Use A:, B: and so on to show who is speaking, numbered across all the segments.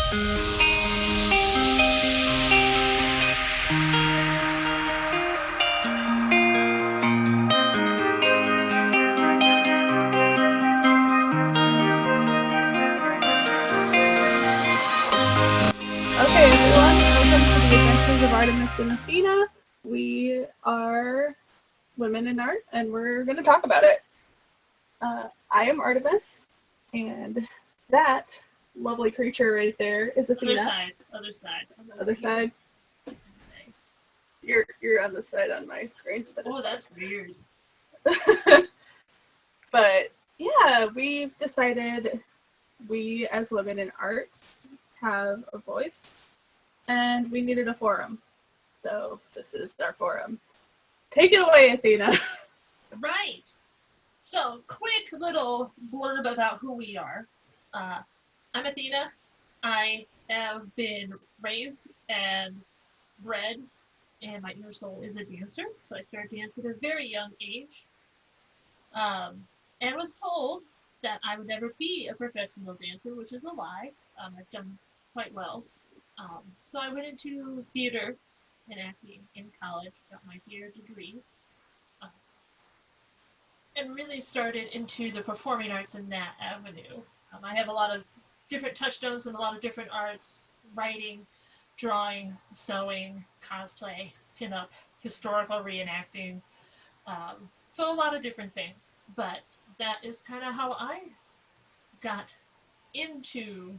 A: Okay, everyone, welcome to the Adventures of Artemis and Athena. We are women in art, and we're going to talk about it. I am Artemis, and that lovely creature right there is Athena.
B: Other side.
A: Other side. You're on the side on my screen.
B: Oh, that's weird.
A: But yeah, we've decided we as women in art have a voice, and we needed a forum. So this is our forum. Take it away, Athena.
B: Right. So, quick little blurb about who we are. I'm Athena. I have been raised and bred, and my inner soul is a dancer. So I started dancing at a very young age, and was told that I would never be a professional dancer, which is a lie. I've done quite well. So I went into theater and acting in college, got my theater degree, uh, and really started into the performing arts in that avenue. I have a lot of different touchstones in a lot of different arts: writing, drawing, sewing, cosplay, pinup, historical reenacting. So a lot of different things. But that is kind of how I got into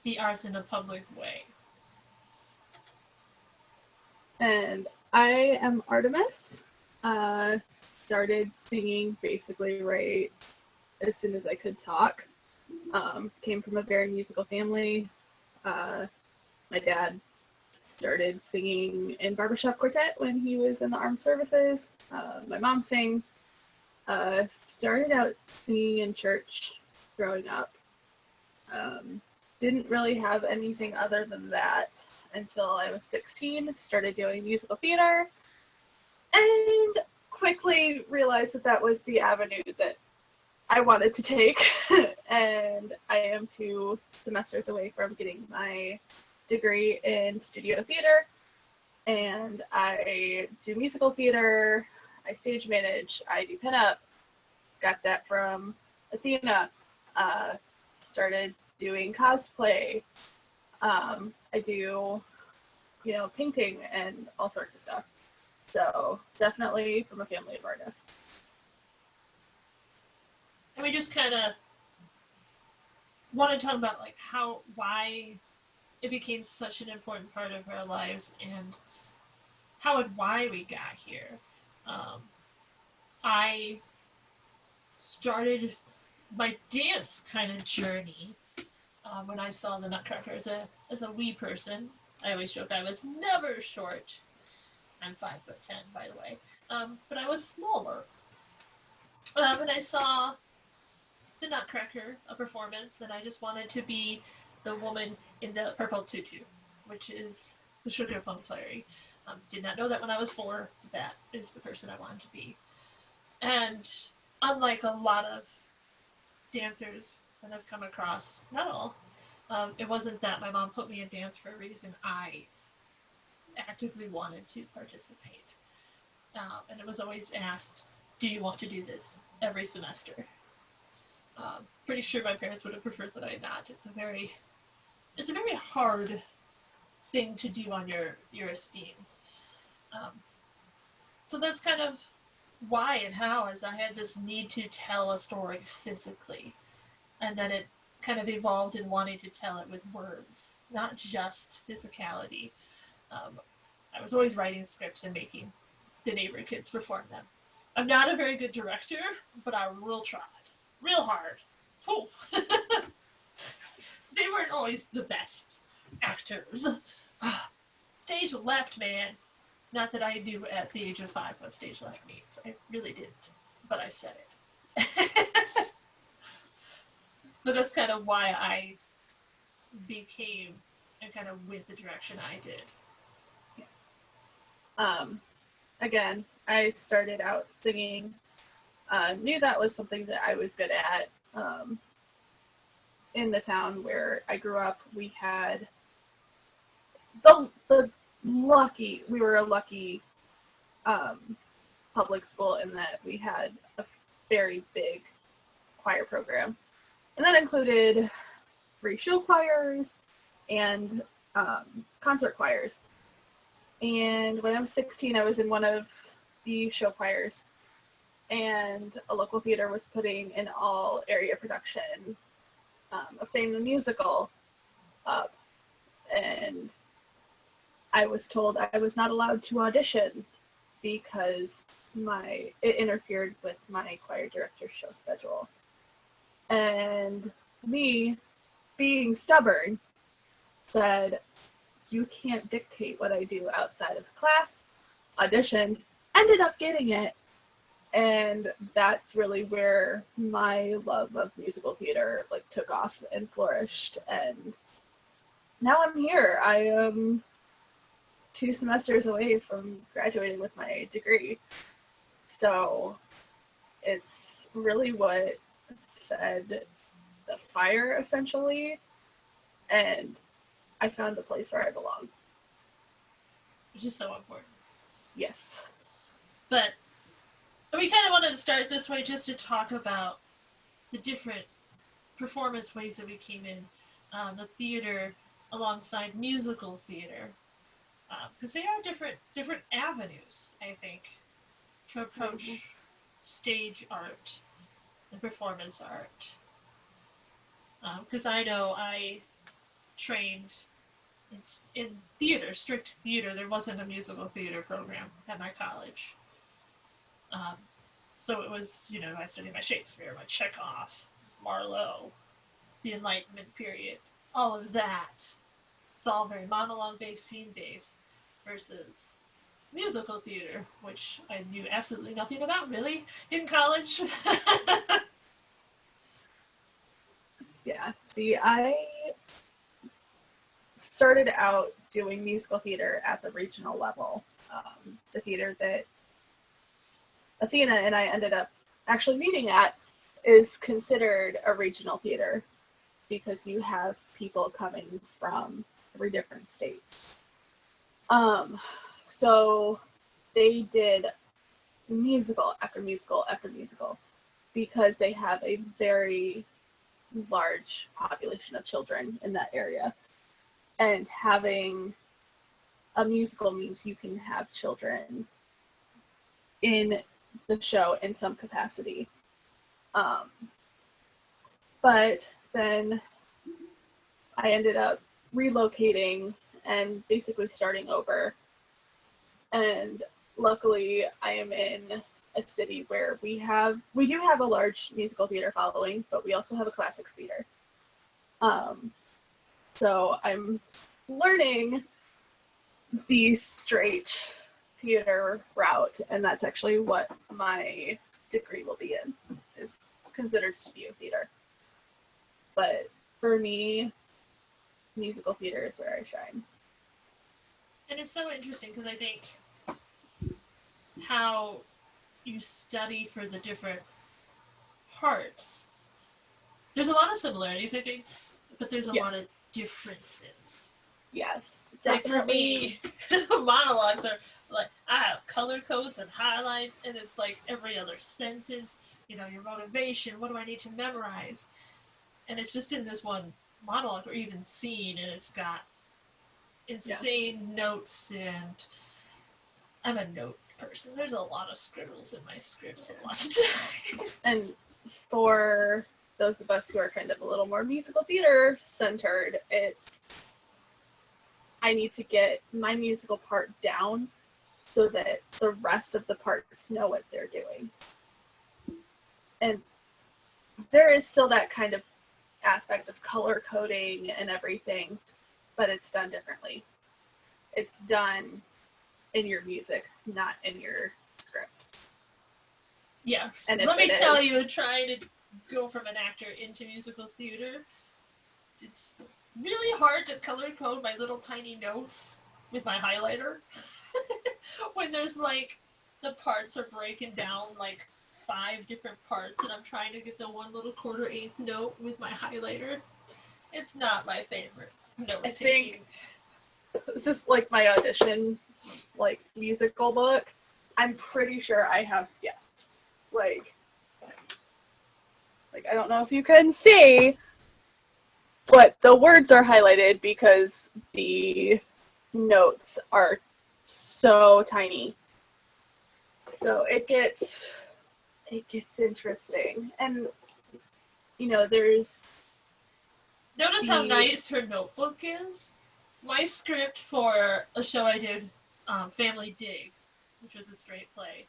B: the arts in a public way.
A: And I am Artemis. Started singing basically right as soon as I could talk. Came from a very musical family. My dad started singing in barbershop quartet when he was in the armed services. My mom sings. Started out singing in church growing up. Didn't really have anything other than that until I was 16. Started doing musical theater and quickly realized that that was the avenue that I wanted to take. And I am 2 semesters away from getting my degree in studio theater. And I do musical theater, I stage manage, I do pinup. Got that from Athena. Started doing cosplay. I do, painting and all sorts of stuff. So definitely from a family of artists.
B: And we just kind of want to talk about like why it became such an important part of our lives, and how and why we got here. I started my dance kind of journey when I saw the Nutcracker as a wee person. I always joke I was never short. I'm 5'10", by the way, but I was smaller. And I saw the Nutcracker, a performance, and I just wanted to be the woman in the purple tutu, which is the Sugar Plum Fairy. Did not know that when I was 4. That is the person I wanted to be. And unlike a lot of dancers that I've come across, not all, it wasn't that my mom put me in dance for a reason. I actively wanted to participate. And it was always asked, do you want to do this every semester? Pretty sure my parents would have preferred that I not. It's a very hard thing to do on your esteem. So that's kind of why and how, as I had this need to tell a story physically, and then it kind of evolved in wanting to tell it with words, not just physicality. I was always writing scripts and making the neighborhood kids perform them. I'm not a very good director, but I real tried, real hard. Whew. They weren't always the best actors. Stage left, man. Not that I knew at the age of 5 what stage left means. I really didn't, but I said it. But that's kind of why I became and kind of went the direction I did.
A: Again, I started out singing. Knew that was something that I was good at. in the town where I grew up, we had the we were a lucky public school in that we had a very big choir program. And that included free show choirs and concert choirs. And when I was 16, I was in one of the show choirs, and a local theater was putting an all area production of Fame the Musical up. And I was told I was not allowed to audition because it interfered with my choir director's show schedule. And me, being stubborn, said, you can't dictate what I do outside of class, auditioned, ended up getting it. And that's really where my love of musical theater like took off and flourished. And now I'm here. I am 2 semesters away from graduating with my degree. So it's really what fed the fire, essentially. And I found the place where I belong.
B: Which is so important.
A: Yes.
B: But we kind of wanted to start this way just to talk about the different performance ways that we came in the theater alongside musical theater. Because they are different avenues, I think, to approach stage art and performance art. Because I know I trained in theater, strict theater. There wasn't a musical theater program at my college. So it was, I studied my Shakespeare, my Chekhov, Marlowe, the Enlightenment period, all of that. It's all very monologue-based, scene-based, versus musical theater, which I knew absolutely nothing about, really, in college.
A: Yeah. See, I started out doing musical theater at the regional level. The theater that Athena and I ended up actually meeting at is considered a regional theater because you have people coming from 3 different states. So they did musical after musical after musical because they have a very large population of children in that area. And having a musical means you can have children in the show in some capacity. But then I ended up relocating and basically starting over. And luckily I am in a city where we do have a large musical theater following, but we also have a classics theater. So I'm learning the straight theater route, and that's actually what my degree will be in, is considered studio theater. But for me, musical theater is where I shine.
B: And it's so interesting because I think how you study for the different parts, there's a lot of similarities, I think, but there's a lot of differences.
A: Yes,
B: definitely. Like for me, the monologues are like, I have color codes and highlights, and it's like every other sentence, your motivation, what do I need to memorize? And it's just in this one monologue or even scene, and it's got insane notes, and I'm a note person. There's a lot of scribbles in my scripts a lot of times.
A: And for those of us who are kind of a little more musical theater centered, I need to get my musical part down so that the rest of the parts know what they're doing. And there is still that kind of aspect of color coding and everything, but it's done differently. It's done in your music, not in your script.
B: Yes. And let me tell you, trying to go from an actor into musical theater, it's really hard to color code my little tiny notes with my highlighter when there's like the parts are breaking down like 5 different parts and I'm trying to get the one little 1/4 note with my highlighter. It's not my favorite. No,
A: I think this is like my audition, like musical book. I'm pretty sure I have like I don't know if you can see, but the words are highlighted because the notes are so tiny. So it gets interesting, and there's
B: notice how nice her notebook is. My script for a show I did, Family Digs, which was a straight play.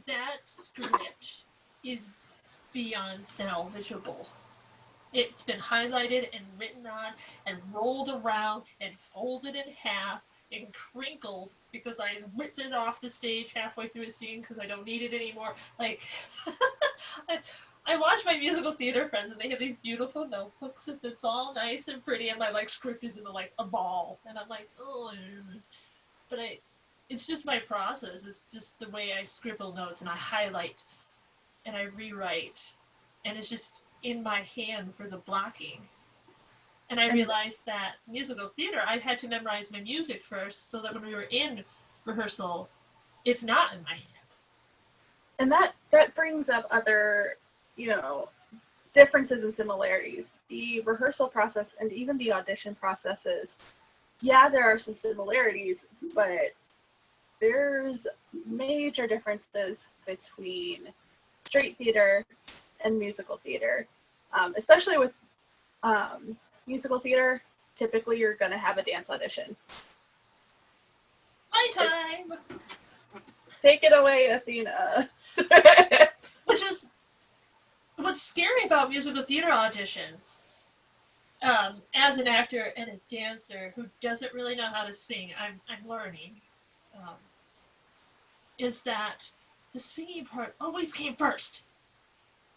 B: That script is beyond salvageable. It's been highlighted and written on and rolled around and folded in half and crinkled because I ripped it off the stage halfway through a scene because I don't need it anymore. Like, I watch my musical theater friends and they have these beautiful notebooks and it's all nice and pretty and my script is in a ball and I'm like, oh, but it's just my process. It's just the way I scribble notes and I highlight and I rewrite and it's just in my hand for the blocking. And I realized that musical theater, I had to memorize my music first so that when we were in rehearsal, it's not in my hand.
A: And that brings up other, differences and similarities. The rehearsal process and even the audition processes, there are some similarities, but there's major differences between straight theater and musical theater. Especially with musical theater, typically you're going to have a dance audition.
B: My time!
A: Take it away, Athena.
B: Which is what's scary about musical theater auditions. As an actor and a dancer who doesn't really know how to sing, I'm learning, is that the singing part always came first.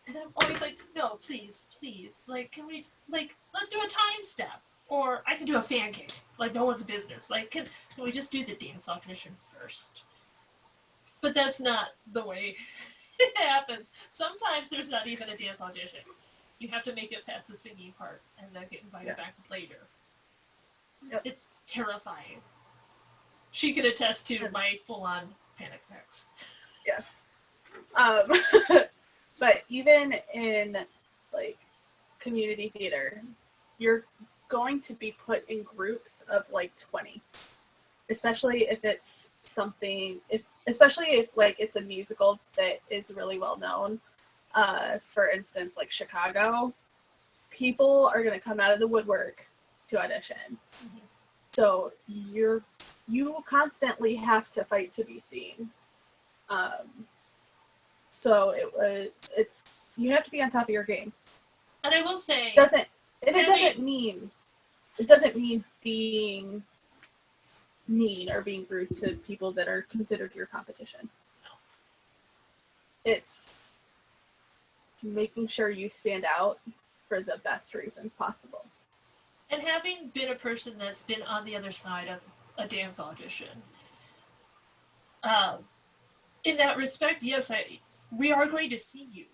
B: And I'm always like, no, please, can we, let's do a time step. Or I can do a fan kick, no one's business. Can we just do the dance audition first? But that's not the way it happens. Sometimes there's not even a dance audition. You have to make it past the singing part and then get invited back later. Yep. It's terrifying. She could attest to my full-on panic attacks.
A: Yes. But even in community theater, you're going to be put in groups of 20, especially if it's something. Especially if it's a musical that is really well known. For instance, Chicago, people are going to come out of the woodwork to audition. Mm-hmm. So you constantly have to fight to be seen. So you have to be on top of your game.
B: And I will say,
A: it doesn't mean being mean or being rude to people that are considered your competition. No. It's making sure you stand out for the best reasons possible.
B: And having been a person that's been on the other side of a dance audition, in that respect, yes, we are going to see you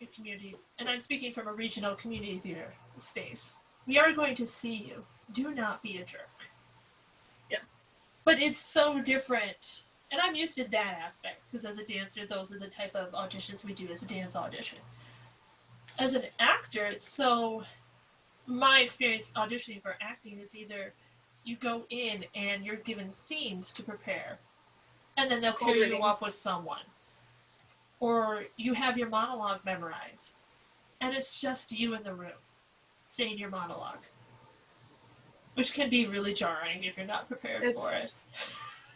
B: in community, and I'm speaking from a regional community theater space. We are going to see you. Do not be a jerk.
A: Yeah.
B: But it's so different, and I'm used to that aspect, because as a dancer, those are the type of auditions we do as a dance audition. As an actor, my experience auditioning for acting is either you go in and you're given scenes to prepare, and then they'll pair you up with someone. Or you have your monologue memorized, and it's just you in the room saying your monologue, which can be really jarring if you're not prepared for it.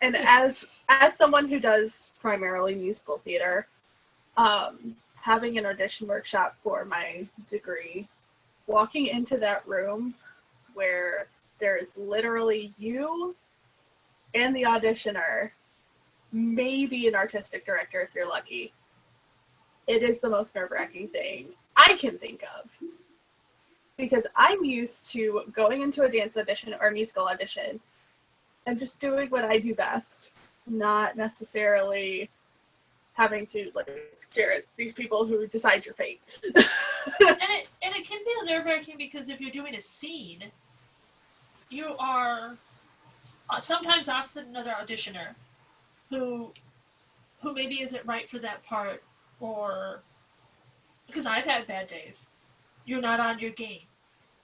A: And as someone who does primarily musical theater, having an audition workshop for my degree, walking into that room where there's literally you and the auditioner, maybe an artistic director if you're lucky, it is the most nerve-wracking thing I can think of. Because I'm used to going into a dance audition or a musical audition and just doing what I do best, not necessarily having to, Jared, these people who decide your fate.
B: it can be nerve-wracking because if you're doing a scene, you are sometimes opposite another auditioner who maybe isn't right for that part, or because I've had bad days. You're not on your game,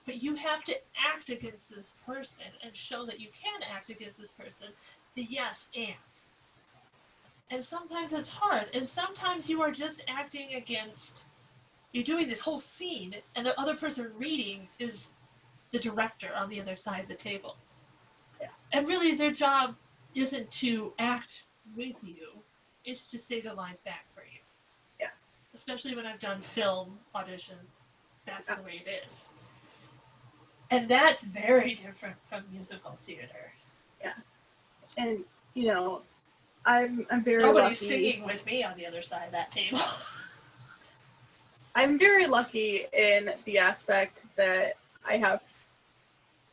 B: but you have to act against this person and show that you can act against this person. The yes and sometimes it's hard, and sometimes you are just acting against. You're doing this whole scene, and the other person reading is the director on the other side of the table.
A: Yeah.
B: And really, their job isn't to act with you, it's to say the lines back for you.
A: Yeah.
B: Especially when I've done film auditions, that's the way it is. And that's very different from musical theater.
A: Yeah. And, you know, I'm very
B: Nobody's
A: lucky.
B: singing with me on the other side of that table.
A: I'm very lucky in the aspect that I have,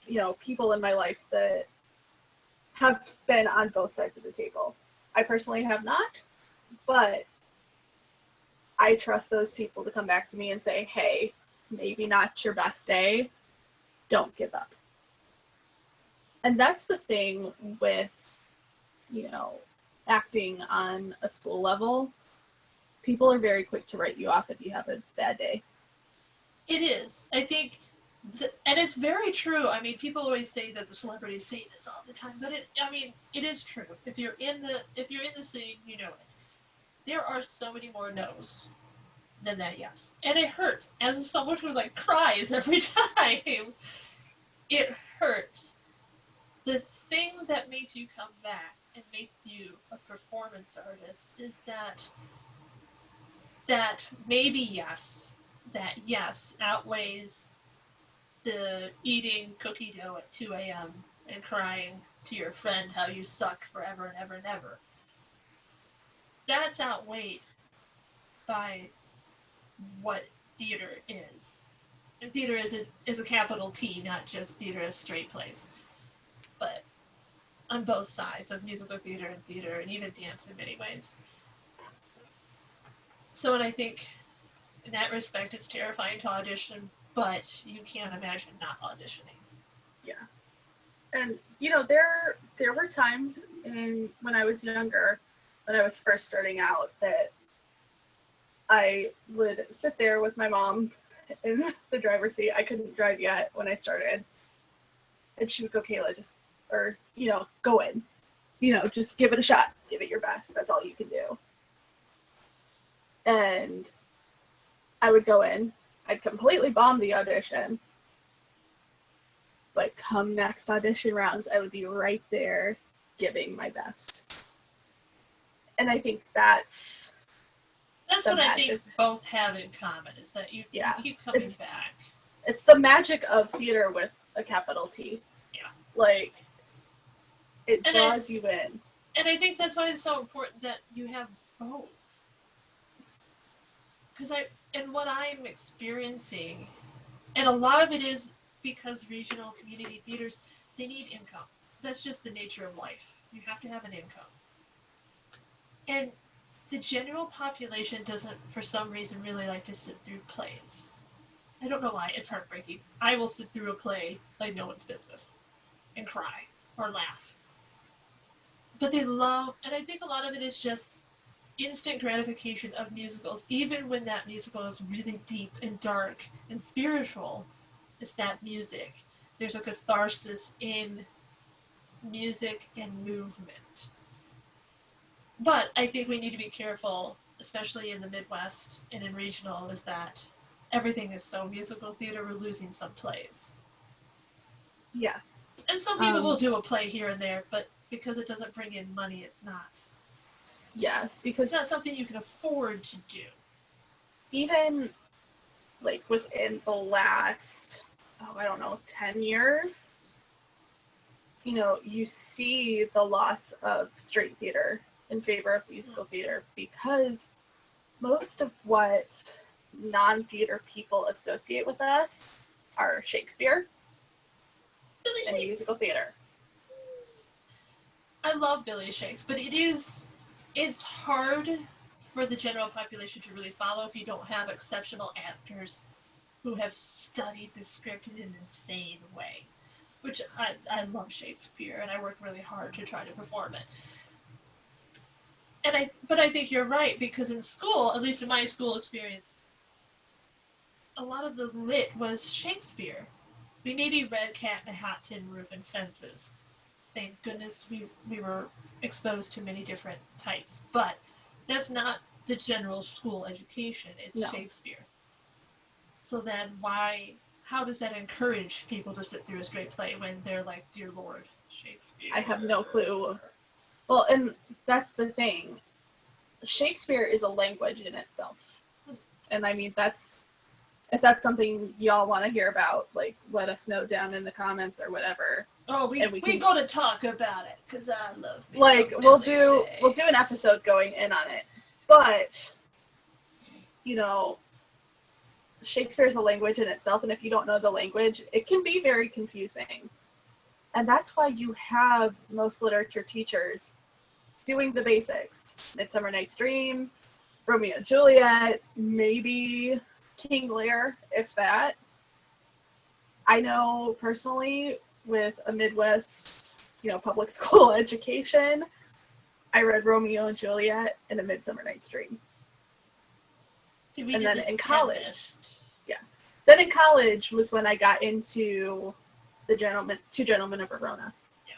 A: you know, people in my life that have been on both sides of the table. I personally have not, but I trust those people to come back to me and say, hey, maybe not your best day, don't give up. And that's the thing with, you know, acting on a school level. People are very quick to write you off if you have a bad day.
B: It is. I think, and it's very true. I mean, people always say that the celebrities say this all the time, but it is true. If you're in the scene, you know it. There are so many more no's than that yes, and it hurts. As someone who like cries every time, it hurts. The thing that makes you come back and makes you a performance artist is that maybe yes, that yes outweighs the eating cookie dough at 2 a.m. and crying to your friend how you suck forever and ever and ever. That's outweighed by what theater is. And theater is a capital T, not just theater as straight plays. But on both sides of musical theater and even dance in many ways. So, and I think in that respect, it's terrifying to audition, but you can't imagine not auditioning.
A: Yeah. And, you know, there were times when I was younger, when I was first starting out, that I would sit there with my mom in the driver's seat. I couldn't drive yet when I started. And she would go, Kayla, go in. Just give it a shot. Give it your best. That's all you can do. And I would go in. I'd completely bomb the audition. But come next audition rounds, I would be right there giving my best. And I think that's
B: what magic. I think both have in common, is that you keep coming back.
A: It's the magic of theater with a capital T.
B: Yeah.
A: Like, it draws you in.
B: And I think that's why it's so important that you have both. Because what I'm experiencing, and a lot of it is because regional community theaters, they need income. That's just the nature of life. You have to have an income. And the general population doesn't, for some reason, really like to sit through plays. I don't know why. It's heartbreaking. I will sit through a play like no one's business and cry or laugh. But they love, and I think a lot of it is just instant gratification of musicals. Even when that musical is really deep and dark and spiritual, it's that music. There's a catharsis in music and movement. But I think we need to be careful, especially in the Midwest and in regional, is that everything is so musical theater, we're losing some plays.
A: Yeah.
B: And some people will do a play here and there, but because it doesn't bring in money, it's not.
A: Yeah, because
B: it's not something you can afford to do.
A: Even, like, within the last, 10 years, you see the loss of straight theater in favor of musical theater, because most of what non-theater people associate with us are Shakespeare and musical theater.
B: I love Billy Shakes, but it's hard for the general population to really follow if you don't have exceptional actors who have studied the script in an insane way. Which I love Shakespeare, and I work really hard to try to perform it. But I think you're right, because in school, at least in my school experience, a lot of the lit was Shakespeare. We maybe read Cat in a Hat, Tin Roof, and Fences. Thank goodness we were exposed to many different types. But that's not the general school education. It's
A: No.
B: Shakespeare. So then how does that encourage people to sit through a straight play when they're like, dear Lord, Shakespeare?
A: I have no clue. Well, and that's the thing. Shakespeare is a language in itself. And I mean, if that's something y'all want to hear about, like, let us know down in the comments or whatever.
B: Oh, we got to talk about it, because I love me.
A: Like, we'll do an episode going in on it. But, you know, Shakespeare is a language in itself, and if you don't know the language, it can be very confusing. And that's why you have most literature teachers doing the basics. Midsummer Night's Dream, Romeo and Juliet, maybe King Lear, if that. I know personally, with a Midwest, public school education, I read Romeo and Juliet and A Midsummer Night's Dream.
B: See, we
A: and
B: did
A: then
B: the
A: in college,
B: Tempest.
A: Then in college was when I got into Two Gentlemen of Verona.
B: Yeah.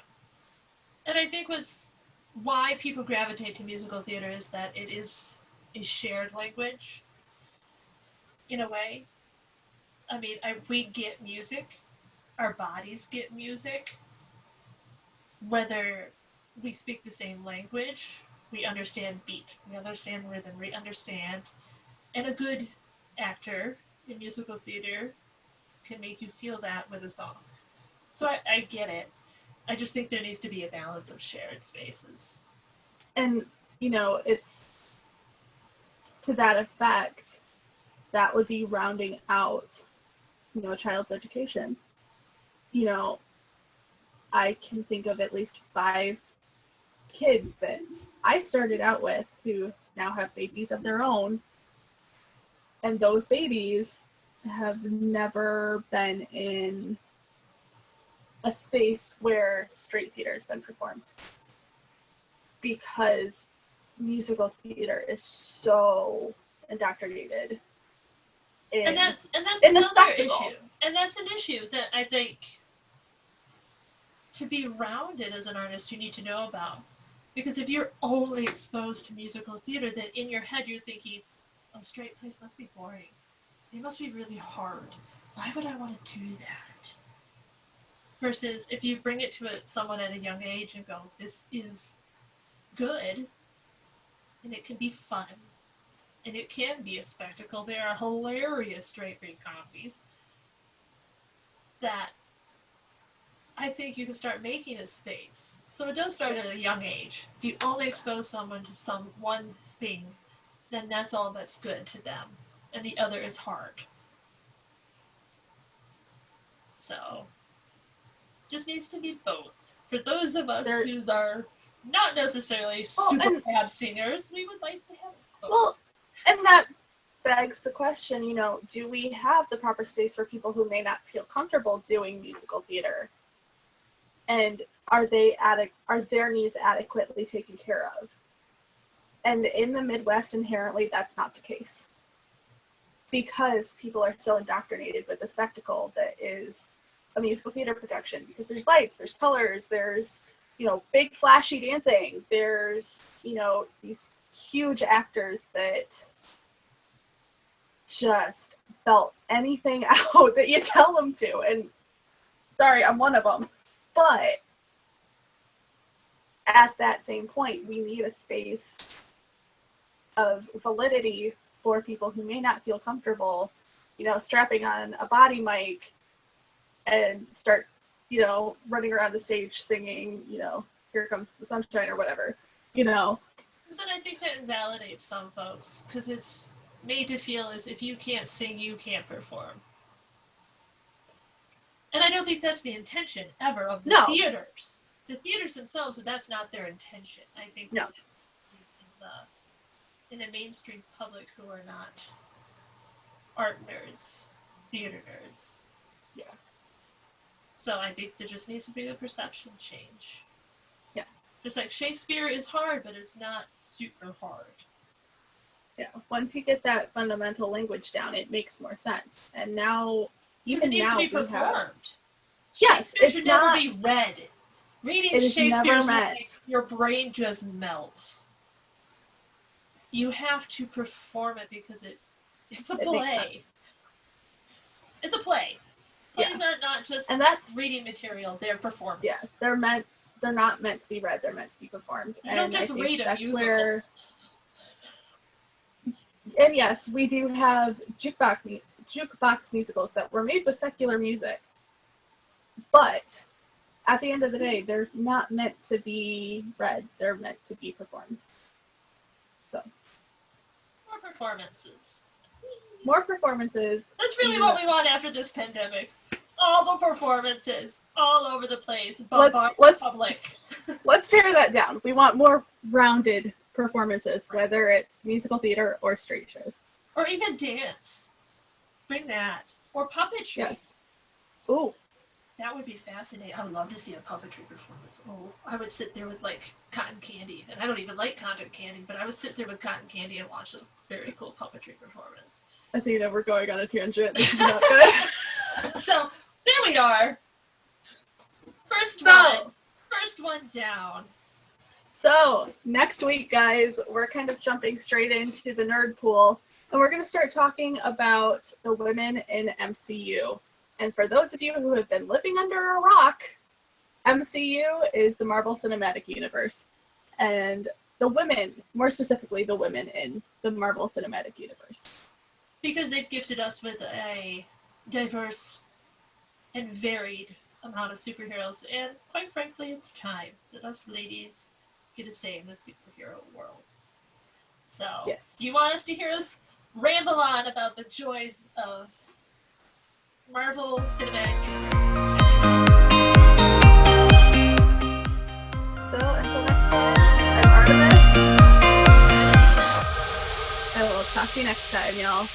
B: And I think why people gravitate to musical theater is that it is a shared language, in a way. I mean, we get music. Our bodies get music. Whether we speak the same language, we understand beat, we understand rhythm, we understand. And a good actor in musical theater can make you feel that with a song. So I get it. I just think there needs to be a balance of shared spaces.
A: And, it's to that effect, that would be rounding out, a child's education. I can think of at least 5 kids that I started out with who now have babies of their own. And those babies have never been in a space where straight theater has been performed. Because musical theater is so indoctrinated.
B: And that's
A: in
B: another issue. And that's an issue that I think to be rounded as an artist you need to know about. Because if you're only exposed to musical theater, then in your head you're thinking, oh, straight plays must be boring. They must be really hard. Why would I want to do that? Versus if you bring it to someone at a young age and go, this is good, and it can be fun, and it can be a spectacle. There are hilarious straight read comedies that I think you can start making a space. So it does start at a young age. If you only expose someone to some one thing, then that's all that's good to them, and the other is hard. So, just needs to be both. For those of us who are not necessarily super fab singers, we would like to have both.
A: Well, and that begs the question, do we have the proper space for people who may not feel comfortable doing musical theater? And are their needs adequately taken care of? And in the Midwest, inherently, that's not the case. Because people are so indoctrinated with the spectacle that is a musical theater production. Because there's lights, there's colors, there's, big flashy dancing. There's, these huge actors that just belt anything out that you tell them to. And sorry, I'm one of them. But at that same point, we need a space of validity for people who may not feel comfortable, strapping on a body mic and start, running around the stage singing, Here Comes the Sunshine or whatever,
B: Because then I think that invalidates some folks, because it's made to feel as if you can't sing, you can't perform. And I don't think that's the intention ever of the theaters. The theaters themselves, that's not their intention. I think that's in the mainstream public who are not art nerds. theater nerds.
A: Yeah.
B: So I think there just needs to be a perception change.
A: Yeah.
B: Just like Shakespeare is hard, but it's not super hard.
A: Yeah. Once you get that fundamental language down, it makes more sense. And now, even
B: it needs
A: now,
B: to be performed.
A: Yes,
B: Shakespeare
A: it's
B: should
A: not.
B: never be read. Reading
A: It is
B: Shakespeare
A: never
B: is
A: meant.
B: like your brain just melts. You have to perform it because it's a
A: It makes
B: play.
A: sense.
B: It's a play. Plays
A: Yeah.
B: are not just
A: And that's
B: reading material; they're performance.
A: Yeah, they're not meant to be read. They're meant to be performed.
B: You don't just read a musical.
A: And yes, we do have jukebox musicals that were made with secular music, but at the end of the day, they're not meant to be read. They're meant to be performed. So
B: More performances.
A: More performances.
B: That's really what we want after this pandemic. All the performances, all over the place. Bombard the public.
A: Let's pare that down. We want more rounded performances, whether it's musical theater or straight shows.
B: Or even dance. Bring that. Or puppetry.
A: Yes. Ooh.
B: That would be fascinating. I would love to see a puppetry performance. Oh, I would sit there with like cotton candy. And I don't even like cotton candy, but I would sit there with cotton candy and watch a very cool puppetry performance.
A: I think that we're going on a tangent. This is not good.
B: So, there we are. First one down.
A: So, next week, guys, we're kind of jumping straight into the nerd pool, and we're going to start talking about the women in MCU. And for those of you who have been living under a rock, MCU is the Marvel Cinematic Universe. And the women, more specifically the women in the Marvel Cinematic Universe.
B: Because they've gifted us with a diverse and varied amount of superheroes. And quite frankly, it's time that us ladies get a say in the superhero world. So,
A: yes.
B: Do you want us to hear us ramble on about the joys of Marvel Cinematic Universe?
A: So, until next time, I'm Artemis. I will talk to you next time, y'all.